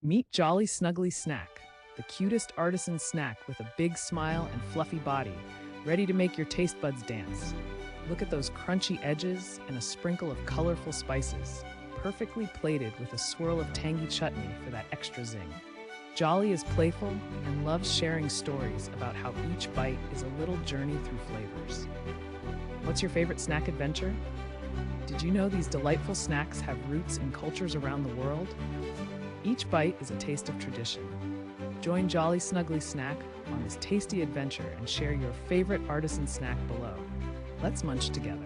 Meet Jolly Snuggly Snack, the cutest artisan snack with a big smile and fluffy body, ready to make your taste buds dance. Look at those crunchy edges and a sprinkle of colorful spices, perfectly plated with a swirl of tangy chutney for that extra zing. Jolly is playful and loves sharing stories about how each bite is a little journey through flavors. What's your favorite snack adventure? Did you know these delightful snacks have roots in cultures around the world? Each bite is a taste of tradition. Join Jolly Snuggly Snack on this tasty adventure and share your favorite artisan snack below. Let's munch together.